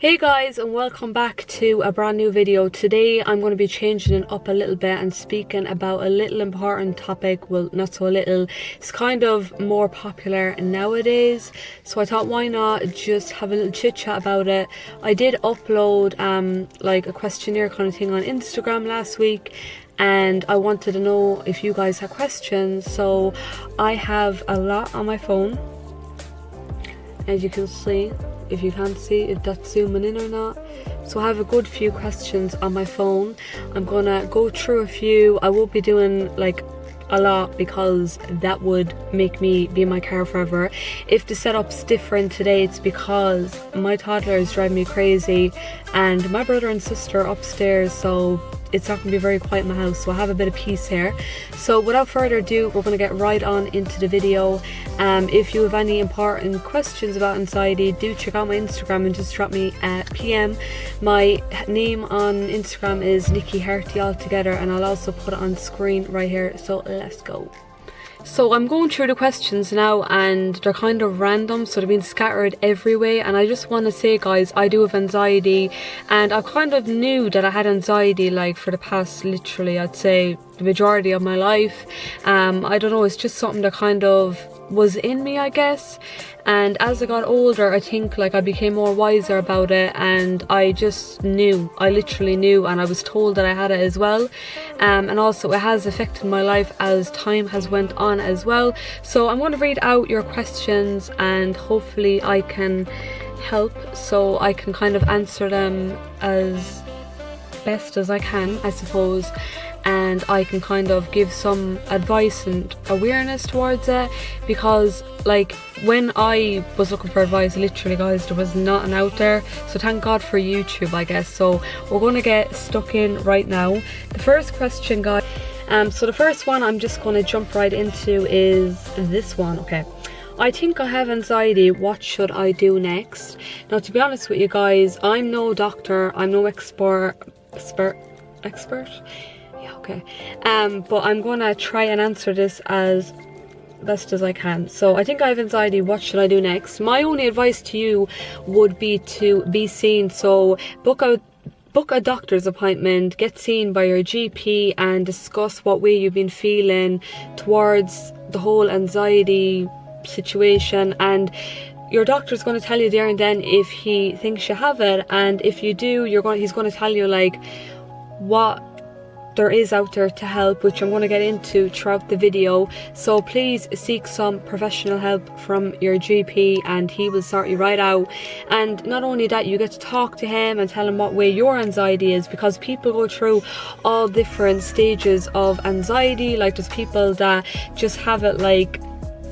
Hey guys, and welcome back to a brand new video. Today I'm going to be changing it up a little bit and speaking about a little important topic. Well, not so little, it's kind of more popular nowadays, so I thought why not just have a little chit chat about it. I did upload like a questionnaire kind of thing on Instagram last week, and I wanted to know if you guys had questions. So I have a lot on my phone, as you can see. If you can't see if that's zooming in or not. So I have a good few questions on my phone. I'm gonna go through a few. I won't be doing like a lot because that would make me be in my car forever. If the setup's different today, it's because my toddler is driving me crazy and my brother and sister are upstairs, so it's not going to be very quiet in my house, so I have a bit of peace here. So without further ado, we're going to get right on into the video. If you have any important questions about anxiety, do check out my Instagram and just drop me a PM. My name on Instagram is Nicky Harty altogether, and I'll also put it on screen right here. So let's go. So I'm going through the questions now, and they're kind of random, so they've been scattered everywhere. And I just want to say, guys, I do have anxiety, and I kind of knew that I had anxiety like for the past, literally, I'd say the majority of my life. I don't know, it's just something that kind of was in me, I guess. And as I got older, I think like I became more wiser about it, and I just knew, I literally knew, and I was told that I had it as well. And also it has affected my life as time has went on as well. So I'm going to read out your questions, and hopefully I can help, so I can kind of answer them as best as I can, I suppose. And I can kind of give some advice and awareness towards it, because like when I was looking for advice, literally guys, there was nothing out there. So thank God for YouTube, I guess. So we're going to get stuck in right now. The first question, guys, so the first one I'm just going to jump right into is this one. Okay, I think I have anxiety. What should I do next? Now, to be honest with you guys, I'm no doctor, I'm no expert. Yeah, okay. But I'm gonna try and answer this as best as I can. So I think I have anxiety. What should I do next? My only advice to you would be to be seen. So book a doctor's appointment, get seen by your GP, and discuss what way you've been feeling towards the whole anxiety situation. And your doctor's going to tell you there and then if he thinks you have it, and if you do, he's going to tell you like what there is out there to help, which I'm going to get into throughout the video. So please seek some professional help from your GP, and he will sort you right out. And not only that, you get to talk to him and tell him what way your anxiety is, because people go through all different stages of anxiety. Like there's people that just have it like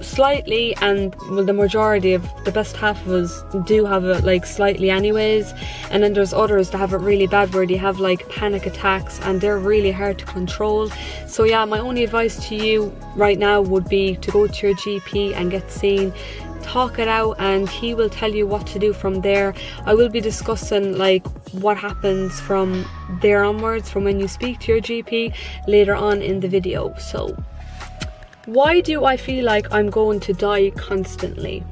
slightly, and well, the majority of the best half of us do have it like slightly anyways, and then there's others that have it really bad, where they have like panic attacks, and they're really hard to control. So yeah, my only advice to you right now would be to go to your GP and get seen, talk it out, and he will tell you what to do from there. I will be discussing like what happens from there onwards, from when you speak to your GP, later on in the video. So why do I feel like I'm going to die constantly?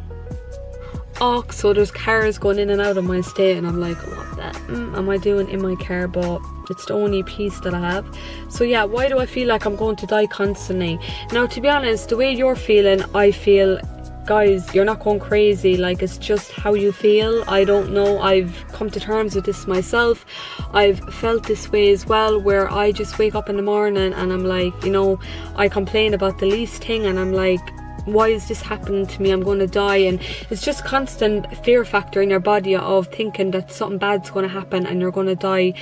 Oh, so there's cars going in and out of my estate, and I'm like, what the am I doing in my car? But it's the only peace that I have. So yeah, why do I feel like I'm going to die constantly? Now, to be honest, the way you're feeling, I feel, guys, you're not going crazy. Like, it's just how you feel. I don't know, I've come to terms with this myself. I've felt this way as well, where I just wake up in the morning and I'm like, you know, I complain about the least thing, and I'm like, why is this happening to me? I'm going to die. And it's just constant fear factor in your body of thinking that something bad's going to happen and you're going to die.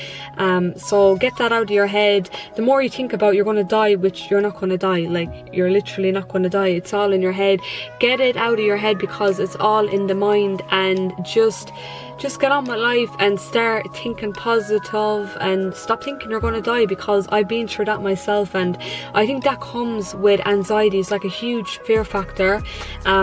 So get that out of your head. The more you think about you're going to die, which you're not going to die, like you're literally not going to die, it's all in your head. Get it out of your head, because it's all in the mind. And just get on with life and start thinking positive, and stop thinking you're going to die, because I've been through that myself. And I think that comes with anxiety. It's like a huge fear factor,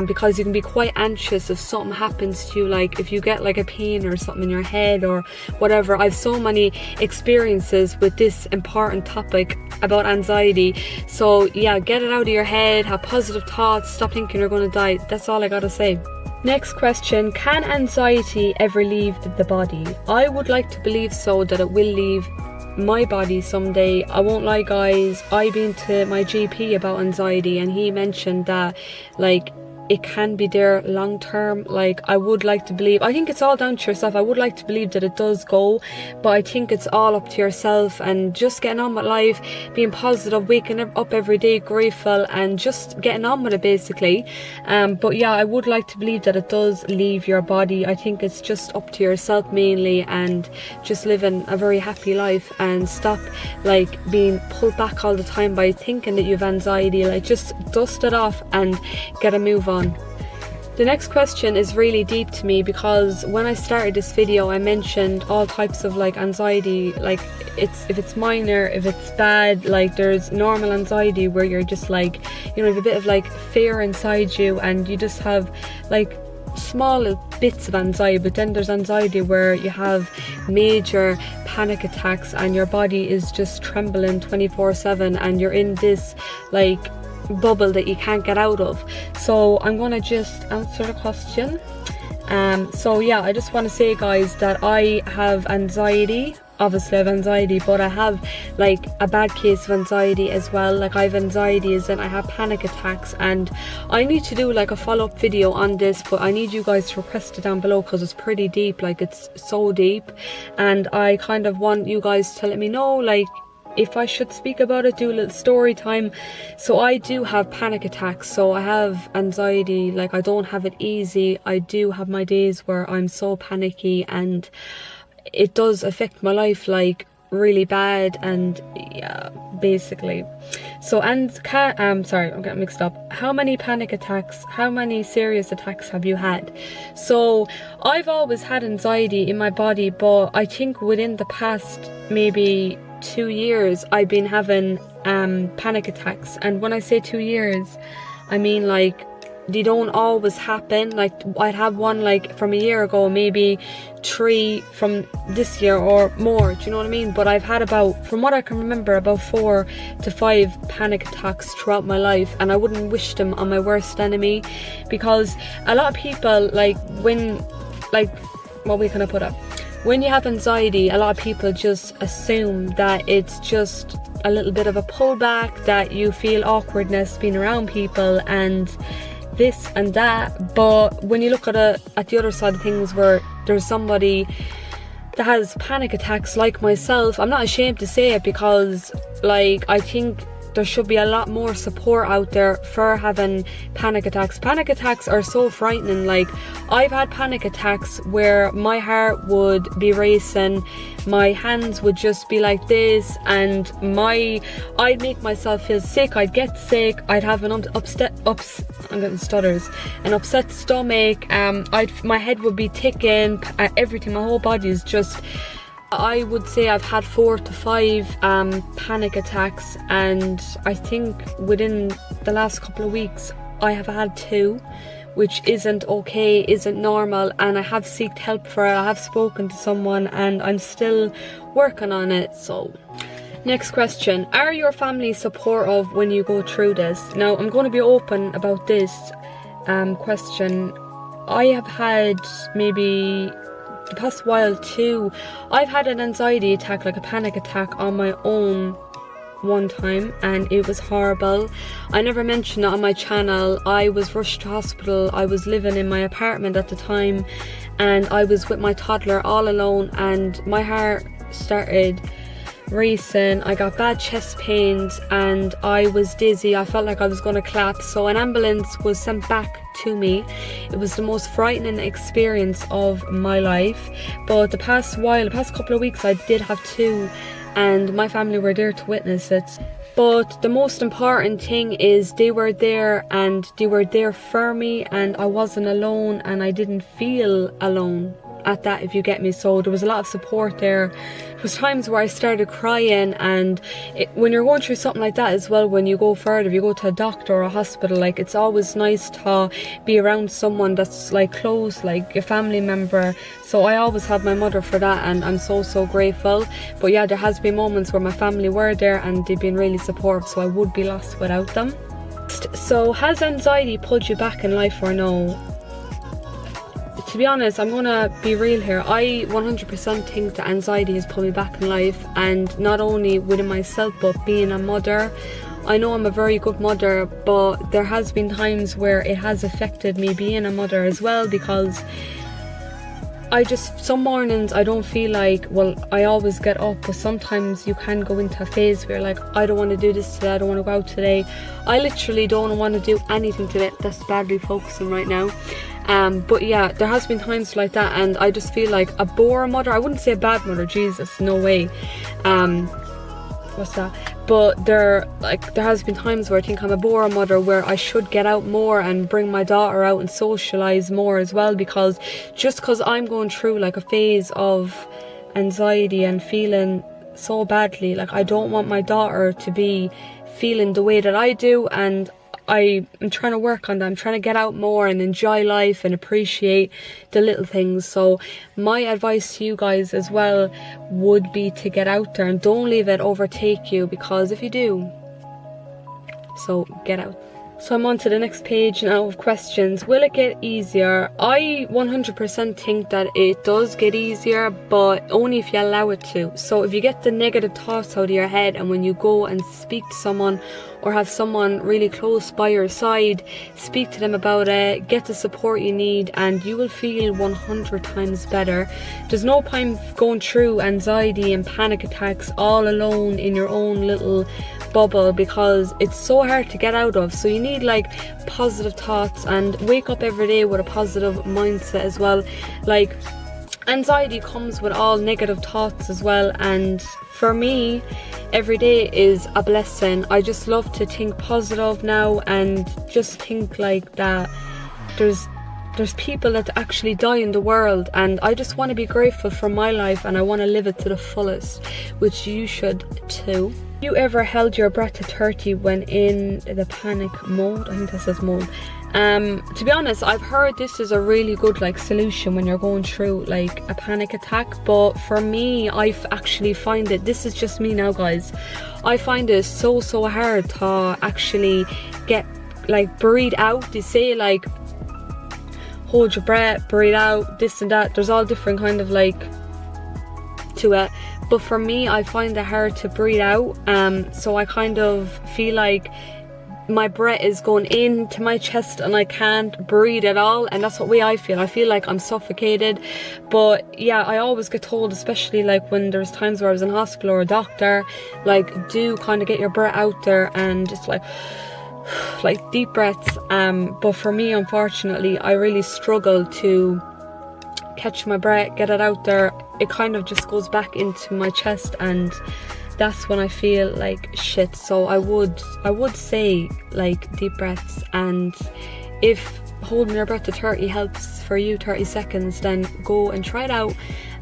because you can be quite anxious if something happens to you, like if you get like a pain or something in your head or whatever. I've so many experiences with this important topic about anxiety. So yeah, get it out of your head, have positive thoughts, stop thinking you're going to die. That's all I gotta say. Next question, can anxiety ever leave the body? I would like to believe so, that it will leave my body someday. I won't lie guys, I've been to my GP about anxiety and he mentioned that like it can be there long term. Like I would like to believe, I think it's all down to yourself. I would like to believe that it does go, but I think it's all up to yourself and just getting on with life, being positive, waking up every day grateful and just getting on with it basically. But yeah, I would like to believe that it does leave your body. I think it's just up to yourself mainly, and just living a very happy life and stop like being pulled back all the time by thinking that you have anxiety. Like just dust it off and get a move on. The next question is really deep to me, because when I started this video I mentioned all types of like anxiety, like if it's minor, if it's bad, like there's normal anxiety where you're just like, you know, you have a bit of like fear inside you and you just have like small bits of anxiety, but then there's anxiety where you have major panic attacks and your body is just trembling 24/7 and you're in this like bubble that you can't get out of. So I'm gonna just answer the question. So yeah, I just want to say guys that I have anxiety. Obviously I have anxiety, but I have like a bad case of anxiety as well. Like I have anxiety as in I have panic attacks, and I need to do like a follow-up video on this, but I need you guys to request it down below because it's pretty deep. Like it's so deep, and I kind of want you guys to let me know like if I should speak about it, do a little story time. So I do have panic attacks, so I have anxiety. Like I don't have it easy. I do have my days where I'm so panicky and it does affect my life like really bad, and yeah, basically. So sorry, I'm getting mixed up. How many panic attacks, how many serious attacks have you had? So I've always had anxiety in my body, but I think within the past maybe 2 years I've been having panic attacks. And when I say 2 years, I mean like they don't always happen. Like I'd have one like from a year ago, maybe 3 from this year or more, do you know what I mean? But I've had about, from what I can remember, about 4 to 5 panic attacks throughout my life, and I wouldn't wish them on my worst enemy, because a lot of people like when like what we kind of put up when you have anxiety, a lot of people just assume that it's just a little bit of a pullback, that you feel awkwardness being around people and this and that. But when you look at the other side of things, where there's somebody that has panic attacks like myself, I'm not ashamed to say it, because like I think there should be a lot more support out there for having panic attacks. Panic attacks are so frightening. Like I've had panic attacks where my heart would be racing, my hands would just be like this, and I'd make myself feel sick. I'd get sick, I'd have an upset stomach, my head would be ticking, everything, my whole body is just, I would say I've had 4 to 5 panic attacks, and I think within the last couple of weeks I have had 2, which isn't okay, isn't normal, and I have sought help for it. I have spoken to someone and I'm still working on it. So next question, are your family supportive when you go through this? Now I'm going to be open about this question. I have had maybe the past while too, I've had an anxiety attack, like a panic attack on my own one time, and it was horrible. I never mentioned it on my channel. I was rushed to hospital. I was living in my apartment at the time, and I was with my toddler all alone, and my heart started racing. I got bad chest pains and I was dizzy. I felt like I was going to collapse, so an ambulance was sent back to me. It was the most frightening experience of my life. But the past couple of weeks I did have 2, and my family were there to witness it. But the most important thing is they were there, and they were there for me, and I wasn't alone, and I didn't feel alone at that, if you get me. So there was a lot of support there. There was times where I started crying, and when you're going through something like that as well, when you go further, if you go to a doctor or a hospital, like it's always nice to be around someone that's like close, like a family member. So I always had my mother for that, and I'm so grateful. But yeah, there has been moments where my family were there and they've been really supportive, so I would be lost without them. So has anxiety pulled you back in life or no? to be honest, I'm gonna be real here. I 100% think that anxiety has put me back in life, and not only within myself, but being a mother. I know I'm a very good mother, but there has been times where it has affected me being a mother as well, because some mornings I don't feel like, well, I always get up, but sometimes you can go into a phase where like, I don't want to do this today, I don't want to go out today, I literally don't want to do anything today. That's badly focusing right now. But yeah, there has been times like that, and I just feel like a bore mother. I wouldn't say a bad mother, Jesus, no way. What's that? But there has been times where I think I'm a bore mother, where I should get out more and bring my daughter out and socialize more as well, because I'm going through like a phase of anxiety and feeling so badly, like I don't want my daughter to be feeling the way that I do, and I'm trying to work on that. I'm trying to get out more and enjoy life and appreciate the little things. So my advice to you guys as well would be to get out there and don't leave it overtake you, because if you do, so get out. So I'm on to the next page now of questions. Will it get easier? I 100% think that it does get easier, but only if you allow it to. So if you get the negative thoughts out of your head, and when you go and speak to someone or have someone really close by your side, speak to them about it, get the support you need, and you will feel 100 times better. There's no point going through anxiety and panic attacks all alone in your own little bubble, because it's so hard to get out of. So you need like positive thoughts, and wake up every day with a positive mindset as well. Like, anxiety comes with all negative thoughts as well, and for me, every day is a blessing. I just love to think positive now, and just think like that there's people that actually die in the world, and I just want to be grateful for my life, and I want to live it to the fullest, which you should too. You ever held your breath at 30 when in the panic mode? I think that says mode. To be honest, I've heard this is a really good like solution when you're going through like a panic attack, but for me, I actually find it, this is just me now guys, I find it so hard to actually get like breathe out. They say like hold your breath, breathe out, this and that, there's all different kind of like to it, but for me I find it hard to breathe out. So I kind of feel like my breath is going into my chest and I can't breathe at all, and that's what way I feel like I'm suffocated. But yeah, I always get told, especially like when there's times where I was in hospital or a doctor, like do kind of get your breath out there and just like deep breaths. But for me, unfortunately, I really struggle to catch my breath, get it out there. It kind of just goes back into my chest, and that's when I feel like shit. So I would say like deep breaths, and if holding your breath to 30 helps for you, 30 seconds, then go and try it out.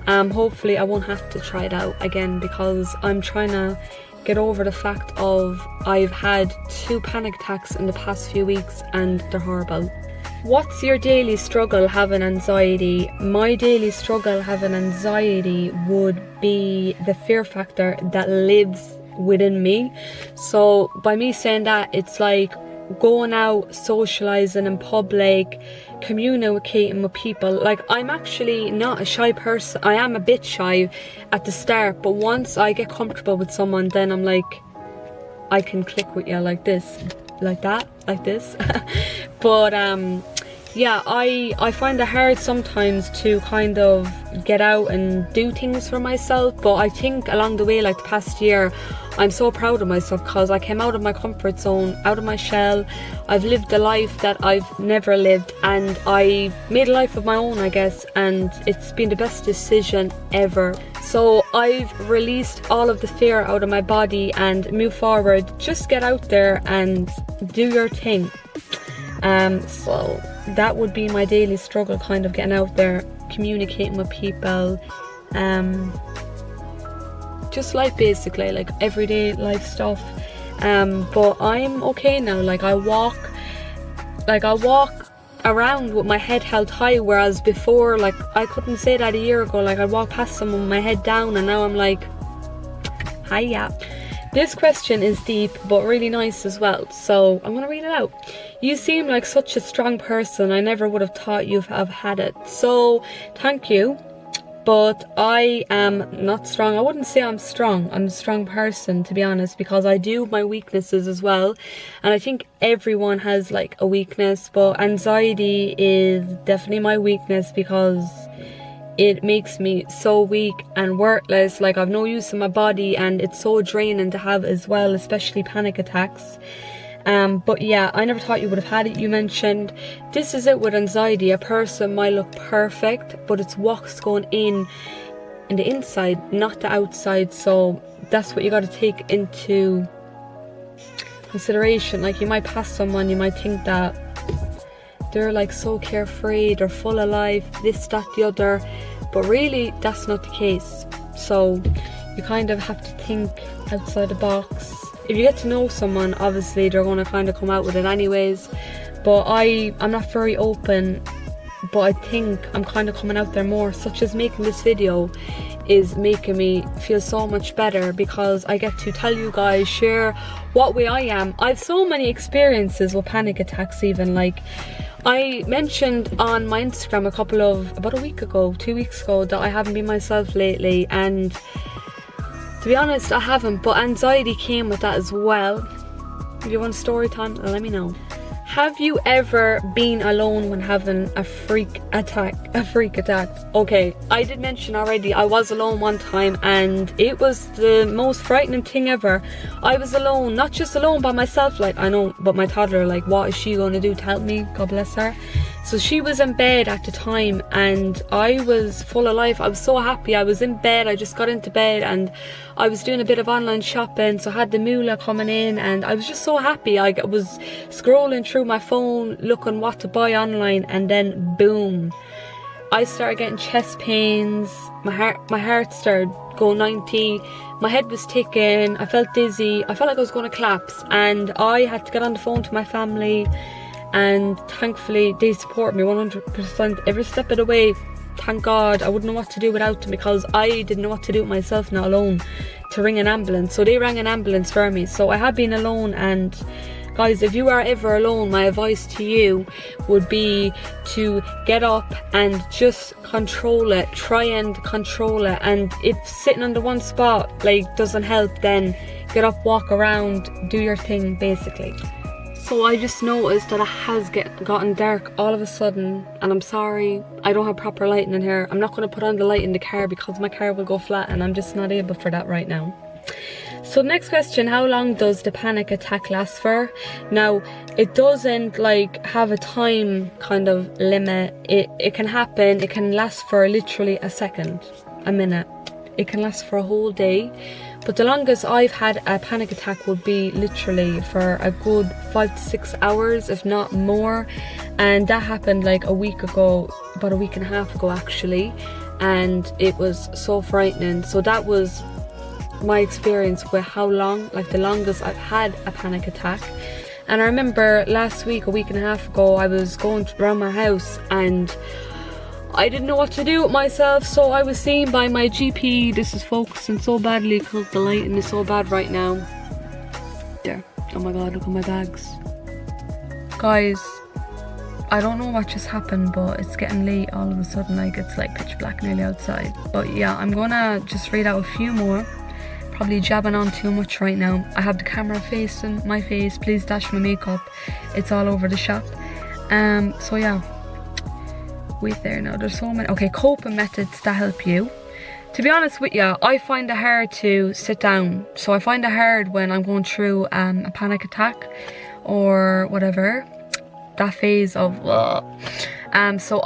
Hopefully I won't have to try it out again, because I'm trying to get over the fact of I've had 2 panic attacks in the past few weeks, and they're horrible. What's your daily struggle having anxiety? My daily struggle having anxiety would be the fear factor that lives within me. So by me saying that, it's like going out, socializing in public, communicating with people. Like, I'm actually not a shy person. I am a bit shy at the start, but once I get comfortable with someone, then I'm like, I can click with you like this, like that, like this. But yeah, I find it hard sometimes to kind of get out and do things for myself, but I think along the way, like the past year, I'm so proud of myself because I came out of my comfort zone, out of my shell. I've lived a life that I've never lived, and I made a life of my own, I guess, and it's been the best decision ever. So I've released all of the fear out of my body and move forward. Just get out there and do your thing. So that would be my daily struggle, kind of getting out there, communicating with people, just life basically, like everyday life stuff. But I'm okay now. Like I walk around with my head held high, whereas before, like I couldn't say that a year ago. Like I'd walk past someone with my head down, and now I'm like, hiya. This question is deep but really nice as well, so I'm gonna read it out. You seem like such a strong person. I never would have thought you'd have had it. So thank you, but I am not strong. I wouldn't say I'm strong. I'm a strong person, to be honest, because I do have my weaknesses as well, and I think everyone has like a weakness, but anxiety is definitely my weakness because it makes me so weak and worthless. Like, I've no use in my body, and it's so draining to have as well, especially panic attacks. But yeah, I never thought you would have had it. You mentioned this is it with anxiety. A person might look perfect, but it's what's going in the inside, not the outside. So that's what you got to take into consideration. Like, you might pass someone, you might think that they're like so carefree, they're full of life, this, that, the other, but really that's not the case. So you kind of have to think outside the box. If you get to know someone, obviously they're going to kind of come out with it anyways, but I'm not very open, but I think I'm kind of coming out there more, such as making this video is making me feel so much better because I get to tell you guys, share what way I am. I've so many experiences with panic attacks. Even like, I mentioned on my Instagram about a week ago, 2 weeks ago, that I haven't been myself lately, and to be honest, I haven't, but anxiety came with that as well. If you want story time, let me know. Have you ever been alone when having a freak attack? Okay, I did mention already, I was alone one time, and it was the most frightening thing ever. I was alone, not just alone by myself, like, I know, but my toddler, like, what is she going to do to help me? God bless her. So she was in bed at the time, and I was full of life. I was so happy. I was in bed, I just got into bed, and I was doing a bit of online shopping, so I had the moolah coming in, and I was just so happy. I was scrolling through my phone looking what to buy online, and then boom, I started getting chest pains. My heart started going 90. My head was ticking. I felt dizzy. I felt like I was going to collapse, and I had to get on the phone to my family, and thankfully they support me 100% every step of the way. Thank God. I wouldn't know what to do without them, because I didn't know what to do with myself, not alone, to ring an ambulance. So they rang an ambulance for me. So I have been alone, and guys, if you are ever alone, my advice to you would be to get up and just control it. Try and control it. And if sitting on the one spot like doesn't help, then get up, walk around, do your thing basically. So I just noticed that it has gotten dark all of a sudden, and I'm sorry, I don't have proper lighting in here. I'm not going to put on the light in the car because my car will go flat, and I'm just not able for that right now. So next question, how long does the panic attack last for? Now, it doesn't like have a time kind of limit. It can happen, it can last for literally a second, a minute. It can last for a whole day. But the longest I've had a panic attack would be literally for a good 5 to 6 hours, if not more. And that happened like a week ago, about a week and a half ago actually. And it was so frightening. So that was my experience with how long, like the longest I've had a panic attack. And I remember last week, a week and a half ago, I was going around my house and I didn't know what to do with myself, so I was seen by my GP. This is focusing so badly because the lighting is so bad right now. There. Oh my god, look at my bags. Guys, I don't know what just happened, but it's getting late all of a sudden. Like, it's like pitch black nearly outside. But yeah, I'm gonna just read out a few more. Probably jabbing on too much right now. I have the camera facing my face. Please dash my makeup. It's all over the shop. So yeah. Wait there now, there's so many. Okay, coping methods that help you. To be honest with you, I find it hard to sit down. So I find it hard when I'm going through a panic attack or whatever. That phase of so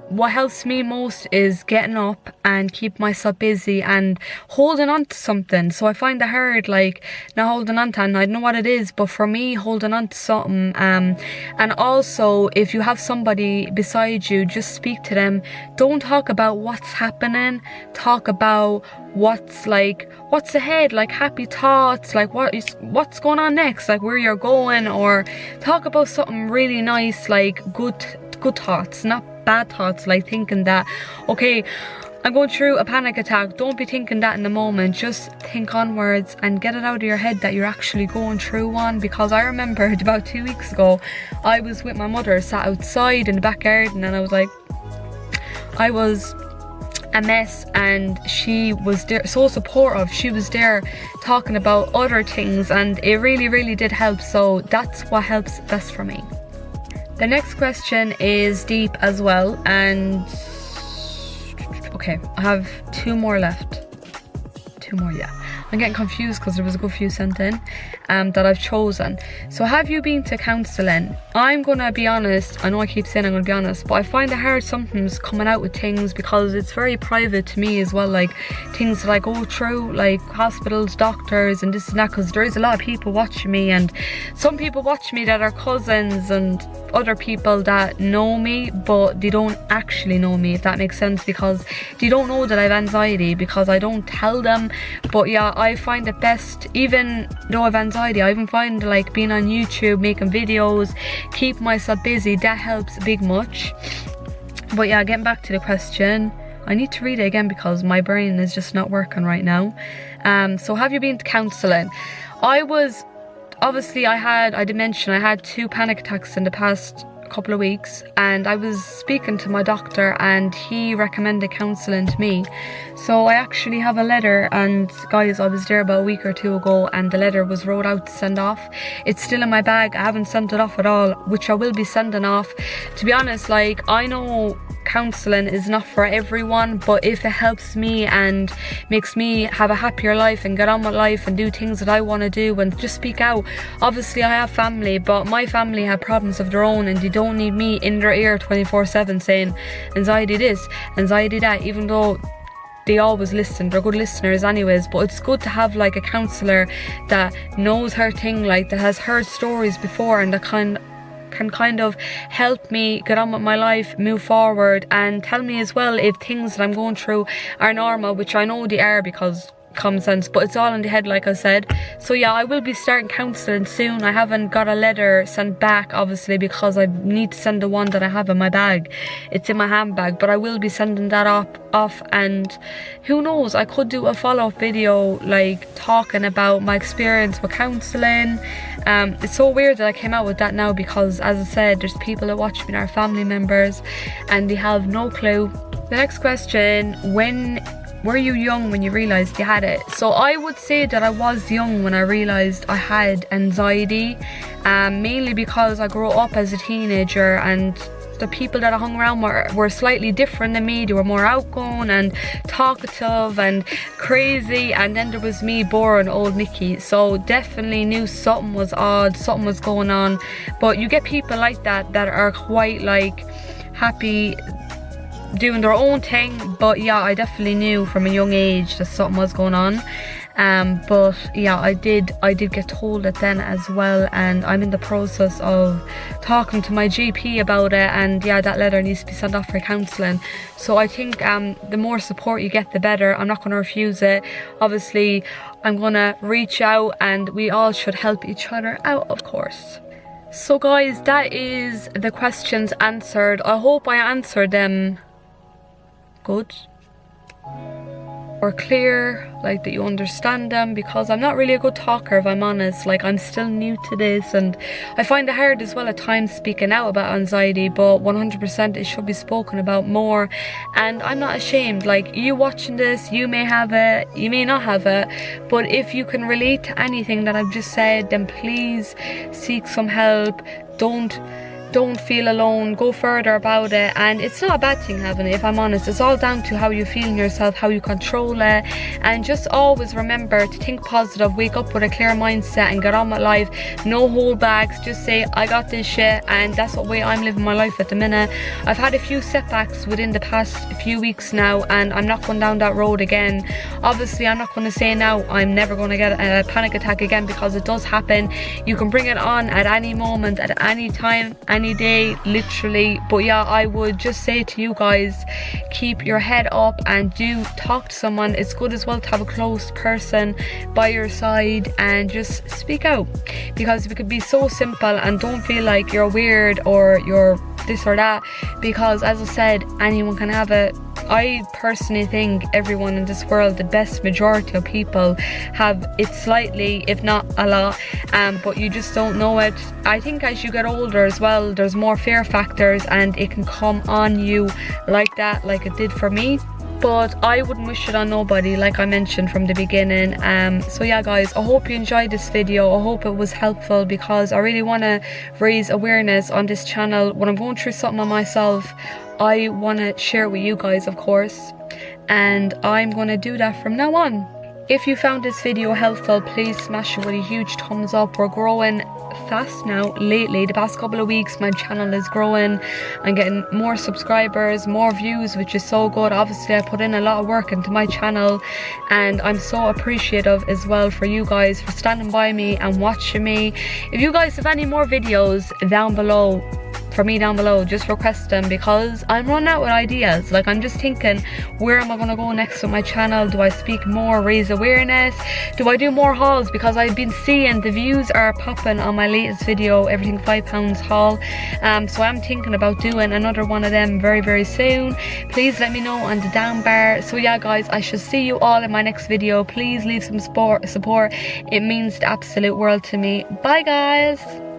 what helps me most is getting up and keep myself busy and holding on to something. So I find it hard, like, not holding on to, and I don't know what it is, but for me, holding on to something. And also, if you have somebody beside you, just speak to them. Don't talk about what's happening. Talk about what's ahead, like happy thoughts, like what's going on next, like where you're going, or talk about something really nice, like good thoughts, not bad thoughts, like thinking that, okay, I'm going through a panic attack. Don't be thinking that in the moment. Just think onwards and get it out of your head that you're actually going through one. Because I remembered about 2 weeks ago, I was with my mother, sat outside in the back garden, and I was a mess, and she was there, so supportive. She was there talking about other things, and it really, really did help. So that's what helps best for me. The next question is deep as well, and okay, I have 2 more left. 2 more, yeah. I'm getting confused because there was a good few sent in that I've chosen. So have you been to counselling? I'm gonna be honest, I know I keep saying I'm gonna be honest, but I find it hard sometimes coming out with things because it's very private to me as well, like things that I go through, like hospitals, doctors and this and that, because there is a lot of people watching me, and some people watch me that are cousins and other people that know me but they don't actually know me, if that makes sense, because they don't know that I have anxiety because I don't tell them. But yeah, I find it best, even though I have anxiety, I even find like being on YouTube, making videos, keep myself busy, that helps big much. But yeah, getting back to the question, I need to read it again because my brain is just not working right now. So have you been to counselling? Obviously I did mention I had 2 panic attacks in the past couple of weeks, and I was speaking to my doctor and he recommended counselling to me. So I actually have a letter, and guys, I was there about a week or 2 ago and the letter was wrote out to send off. It's still in my bag. I haven't sent it off at all, which I will be sending off. To be honest, like, I know counselling is not for everyone, but if it helps me and makes me have a happier life and get on with life and do things that I want to do and just speak out. Obviously I have family, but my family have problems of their own and they don't need me in their ear 24/7 saying anxiety this, anxiety that, even though they always listen, they're good listeners anyways. But it's good to have like a counsellor that knows her thing, like that has heard stories before and that can kind of help me get on with my life, move forward, and tell me as well if things that I'm going through are normal, which I know they are because common sense, but it's all in the head, like I said. So yeah, I will be starting counselling soon. I haven't got a letter sent back obviously because I need to send the one that I have in my bag. It's in my handbag, but I will be sending that off, and who knows, I could do a follow-up video like talking about my experience with counselling. It's so weird that I came out with that now because, as I said, there's people that watch me that are family members and they have no clue. The next question, were you young when you realised you had it? So I would say that I was young when I realised I had anxiety, mainly because I grew up as a teenager and the people that I hung around were slightly different than me. They were more outgoing and talkative and crazy, and then there was me, boring old Nicky. So definitely knew something was odd, something was going on. But you get people like that are quite like happy doing their own thing. But yeah, I definitely knew from a young age that something was going on. But yeah, I did get told it then as well, and I'm in the process of talking to my GP about it, and yeah, that letter needs to be sent off for counselling. So I think the more support you get, the better. I'm not going to refuse it. Obviously I'm going to reach out and we all should help each other out, of course. So guys, that is the questions answered. I hope I answered them good or clear, like that you understand them, because I'm not really a good talker, if I'm honest. Like, I'm still new to this and I find it hard as well at times speaking out about anxiety, but 100% it should be spoken about more, and I'm not ashamed. Like, you watching this, you may have it, you may not have it, but if you can relate to anything that I've just said, then please seek some help. Don't feel alone, go further about it. And it's not a bad thing having it, if I'm honest. It's all down to how you feel in yourself, how you control it. And just always remember to think positive, wake up with a clear mindset and get on with life. No holdbacks, just say I got this shit, and that's what way I'm living my life at the minute. I've had a few setbacks within the past few weeks now, and I'm not going down that road again. Obviously I'm not going to say now I'm never going to get a panic attack again, because it does happen. You can bring it on at any moment, at any time, any day, literally. But yeah, I would just say to you guys, keep your head up and do talk to someone. It's good as well to have a close person by your side and just speak out, because it could be so simple, and don't feel like you're weird or you're this or that, because as I said, anyone can have it. I personally think everyone in this world, the best majority of people, have it slightly, if not a lot, but you just don't know it. I think as you get older as well, there's more fear factors, and it can come on you like that, like it did for me. But I wouldn't wish it on nobody, like I mentioned from the beginning. So yeah guys, I hope you enjoyed this video. I hope it was helpful, because I really want to raise awareness on this channel. When I'm going through something on myself, I want to share with you guys, of course, and I'm going to do that from now on. If you found this video helpful, please smash it with a huge thumbs up. We're growing fast now lately. The past couple of weeks my channel is growing. I'm getting more subscribers, more views, which is so good. Obviously I put in a lot of work into my channel, and I'm so appreciative as well for you guys for standing by me and watching me. If you guys have any more videos down below, just request them, because I'm running out with ideas. Like, I'm just thinking, where am I going to go next with my channel? Do I speak more, raise awareness? Do I do more hauls? Because I've been seeing the views are popping on my latest video, everything £5 haul. So I'm thinking about doing another one of them very, very soon. Please let me know on the down bar. So yeah guys, I shall see you all in my next video. Please leave some support. It means the absolute world to me. Bye guys.